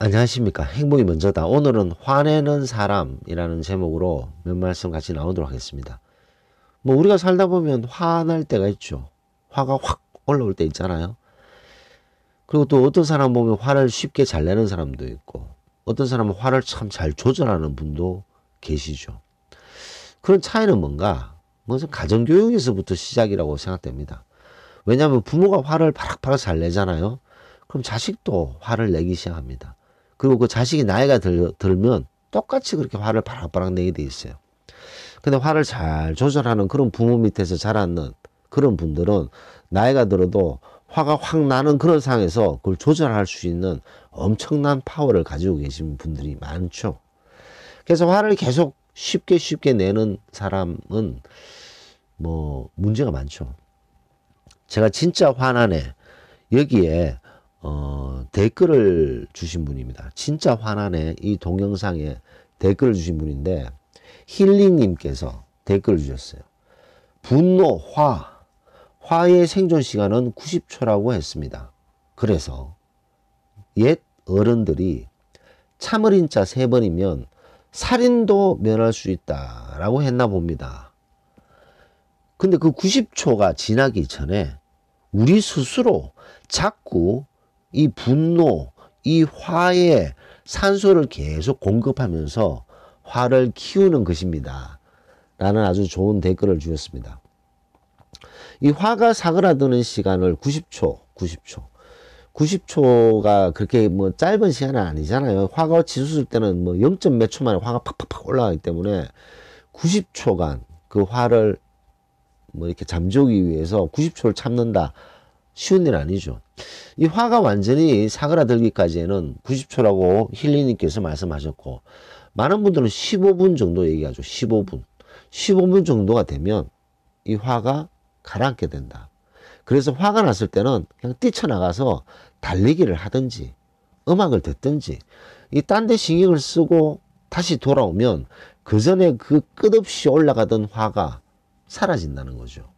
안녕하십니까. 행복이 먼저다. 오늘은 화내는 사람이라는 제목으로 몇 말씀 같이 나오도록 하겠습니다. 뭐 우리가 살다 보면 화날 때가 있죠. 화가 확 올라올 때 있잖아요. 그리고 또 어떤 사람 보면 화를 쉽게 잘 내는 사람도 있고 어떤 사람은 화를 참 잘 조절하는 분도 계시죠. 그런 차이는 뭔가? 먼저 가정교육에서부터 시작이라고 생각됩니다. 왜냐하면 부모가 화를 바락바락 잘 내잖아요. 그럼 자식도 화를 내기 시작합니다. 그리고 그 자식이 나이가 들면 똑같이 그렇게 화를 바락바락 내게 돼 있어요. 근데 화를 잘 조절하는 그런 부모 밑에서 자라는 그런 분들은 나이가 들어도 화가 확 나는 그런 상황에서 그걸 조절할 수 있는 엄청난 파워를 가지고 계신 분들이 많죠. 그래서 화를 계속 쉽게 내는 사람은 뭐 문제가 많죠. 제가 진짜 화나네 여기에 댓글을 주신 분입니다. 진짜 화나네 이 동영상에 댓글을 주신 분인데 힐링님께서 댓글을 주셨어요. 분노, 화의 생존 시간은 90초라고 했습니다. 그래서 옛 어른들이 참을인 자 3번이면 살인도 면할 수 있다라고 했나 봅니다. 근데 그 90초가 지나기 전에 우리 스스로 자꾸 이 분노, 이 화에 산소를 계속 공급하면서 화를 키우는 것입니다. 라는 아주 좋은 댓글을 주셨습니다. 이 화가 사그라드는 시간을 90초가 그렇게 뭐 짧은 시간은 아니잖아요. 화가 치솟을 때는 뭐 0. 몇 초 만에 화가 팍팍팍 올라가기 때문에 90초간 그 화를 뭐 이렇게 잠재우기 위해서 90초를 참는다. 쉬운 일 아니죠. 이 화가 완전히 사그라들기까지에는 90초라고 힐리님께서 말씀하셨고 많은 분들은 15분 정도 얘기하죠. 15분 정도가 되면 이 화가 가라앉게 된다. 그래서 화가 났을 때는 그냥 뛰쳐나가서 달리기를 하든지 음악을 듣든지 이 딴 데 신경을 쓰고 다시 돌아오면 그 전에 그 끝없이 올라가던 화가 사라진다는 거죠.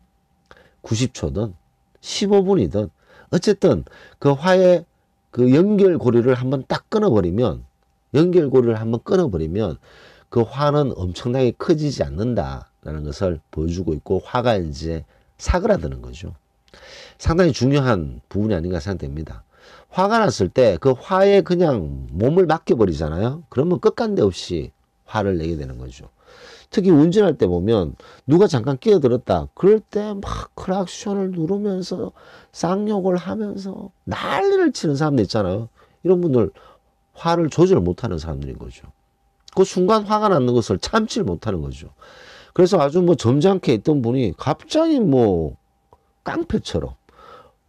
90초든 15분이든 어쨌든 그 화의 그 연결고리를 한번 딱 끊어버리면 그 화는 엄청나게 커지지 않는다라는 것을 보여주고 있고 화가 이제 사그라드는 거죠. 상당히 중요한 부분이 아닌가 생각됩니다. 화가 났을 때 그 화에 그냥 몸을 맡겨버리잖아요. 그러면 끝간데 없이 화를 내게 되는 거죠. 특히 운전할 때 보면 누가 잠깐 끼어들었다. 그럴 때 막 크락션을 누르면서 쌍욕을 하면서 난리를 치는 사람들 있잖아요. 이런 분들 화를 조절 못하는 사람들인 거죠. 그 순간 화가 나는 것을 참지를 못하는 거죠. 그래서 아주 뭐 점잖게 있던 분이 갑자기 뭐 깡패처럼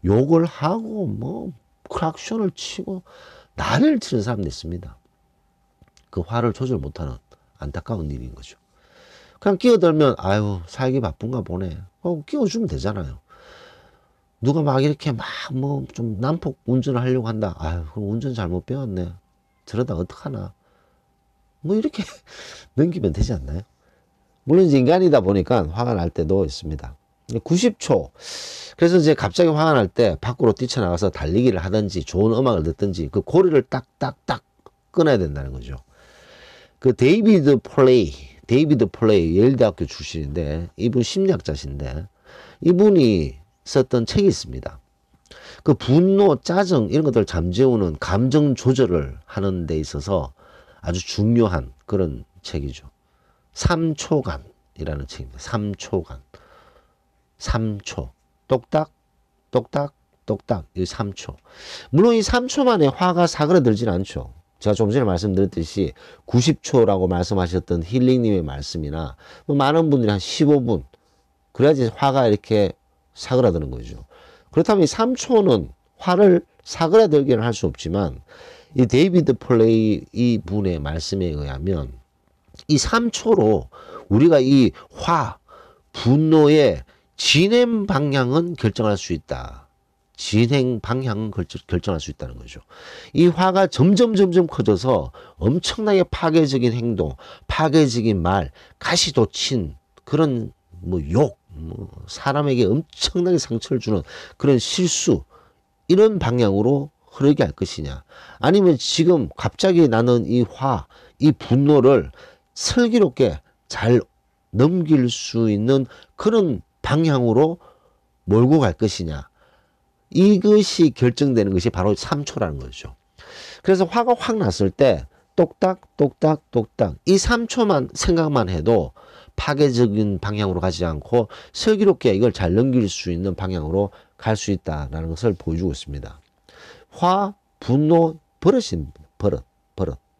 욕을 하고 뭐 크락션을 치고 난리를 치는 사람도 있습니다. 그 화를 조절 못하는 안타까운 일인 거죠. 그냥 끼어들면 아유 살기 바쁜가 보네. 끼워주면 되잖아요. 누가 막 이렇게 막 뭐 좀 난폭 운전을 하려고 한다. 아유 그럼 운전 잘못 배웠네. 저러다 어떡하나. 뭐 이렇게 넘기면 되지 않나요? 물론 이제 인간이다 보니까 화가 날 때도 있습니다. 90초. 그래서 이제 갑자기 화가 날 때 밖으로 뛰쳐나가서 달리기를 하든지 좋은 음악을 듣든지 그 고리를 딱딱딱 끊어야 된다는 거죠. 그 데이비드 플레이 예일대학교 출신인데 이분 심리학자신데 이분이 썼던 책이 있습니다. 그 분노, 짜증 이런 것들을 잠재우는 감정 조절을 하는 데 있어서 아주 중요한 그런 책이죠. 3초간이라는 책입니다. 3초. 똑딱, 똑딱, 똑딱. 이 3초. 물론 이 3초 만에 화가 사그라들진 않죠. 제가 좀 전에 말씀드렸듯이 90초라고 말씀하셨던 힐링님의 말씀이나 뭐 많은 분들이 한 15분. 그래야지 화가 이렇게 사그라드는 거죠. 그렇다면 이 3초는 화를 사그라들게는 할 수 없지만 이 데이비드 플레이 이 분의 말씀에 의하면 이 3초로 우리가 이 분노의 진행 방향은 결정할 수 있다. 진행 방향은 결정할 수 있다는 거죠. 이 화가 점점 커져서 엄청나게 파괴적인 행동, 파괴적인 말, 가시돋친 그런 뭐 욕, 사람에게 엄청나게 상처를 주는 그런 실수, 이런 방향으로 흐르게 할 것이냐, 아니면 지금 갑자기 나는 이 이 분노를 슬기롭게 잘 넘길 수 있는 그런 방향으로 몰고 갈 것이냐, 이것이 결정되는 것이 바로 3초라는 거죠. 그래서 화가 확 났을 때 똑딱 똑딱 똑딱 이 3초만 생각만 해도 파괴적인 방향으로 가지 않고 슬기롭게 이걸 잘 넘길 수 있는 방향으로 갈 수 있다는 것을 보여주고 있습니다. 분노,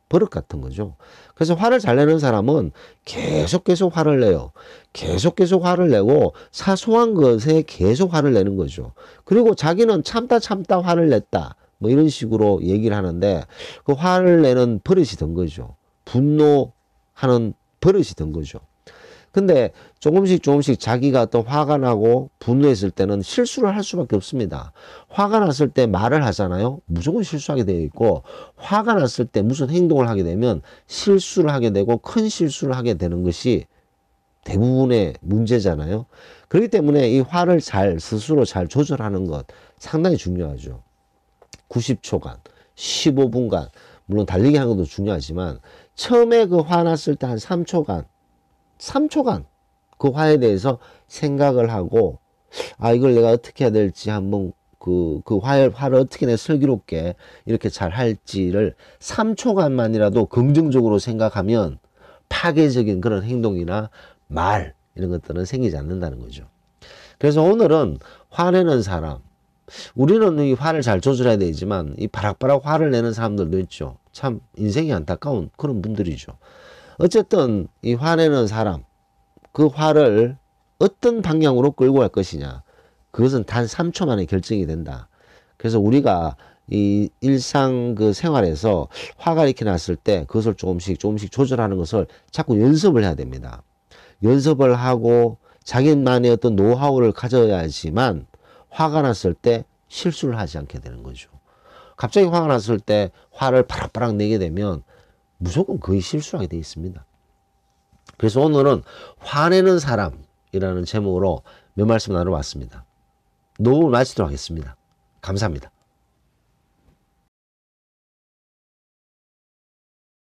버릇 같은 거죠. 그래서 화를 잘 내는 사람은 계속 화를 내요. 계속 화를 내고 사소한 것에 계속 화를 내는 거죠. 그리고 자기는 참다 화를 냈다, 뭐 이런 식으로 얘기를 하는데 그 화를 내는 버릇이 된 거죠. 분노하는 버릇이 된 거죠. 근데 조금씩 자기가 또 화가 나고 분노했을 때는 실수를 할 수밖에 없습니다. 화가 났을 때 말을 하잖아요. 무조건 실수하게 되어 있고, 화가 났을 때 무슨 행동을 하게 되면 실수를 하게 되고 큰 실수를 하게 되는 것이 대부분의 문제잖아요. 그렇기 때문에 이 화를 스스로 잘 조절하는 것 상당히 중요하죠. 90초간, 15분간, 물론 달리기 하는 것도 중요하지만 처음에 그 화났을 때 한 3초간 그 화에 대해서 생각을 하고, 이걸 내가 어떻게 해야 될지 한번 그 화를 어떻게 내 슬기롭게 이렇게 잘 할지를 3초간만이라도 긍정적으로 생각하면 파괴적인 그런 행동이나 말 이런 것들은 생기지 않는다는 거죠. 그래서 오늘은 화내는 사람, 우리는 이 화를 잘 조절해야 되지만 이 바락바락 화를 내는 사람들도 있죠. 참 인생이 안타까운 그런 분들이죠. 어쨌든 이 화내는 사람, 그 화를 어떤 방향으로 끌고 갈 것이냐, 그것은 단 3초 만에 결정이 된다. 그래서 우리가 이 일상 그 생활에서 화가 이렇게 났을 때 그것을 조금씩 조절하는 것을 자꾸 연습을 해야 됩니다. 연습을 하고 자기만의 어떤 노하우를 가져야지만 화가 났을 때 실수를 하지 않게 되는 거죠. 갑자기 화가 났을 때 화를 바락바락 내게 되면 무조건 거의 실수하게 되어 있습니다. 그래서 오늘은 화내는 사람이라는 제목으로 몇 말씀 나눠봤습니다. 녹음을 마치도록 하겠습니다. 감사합니다.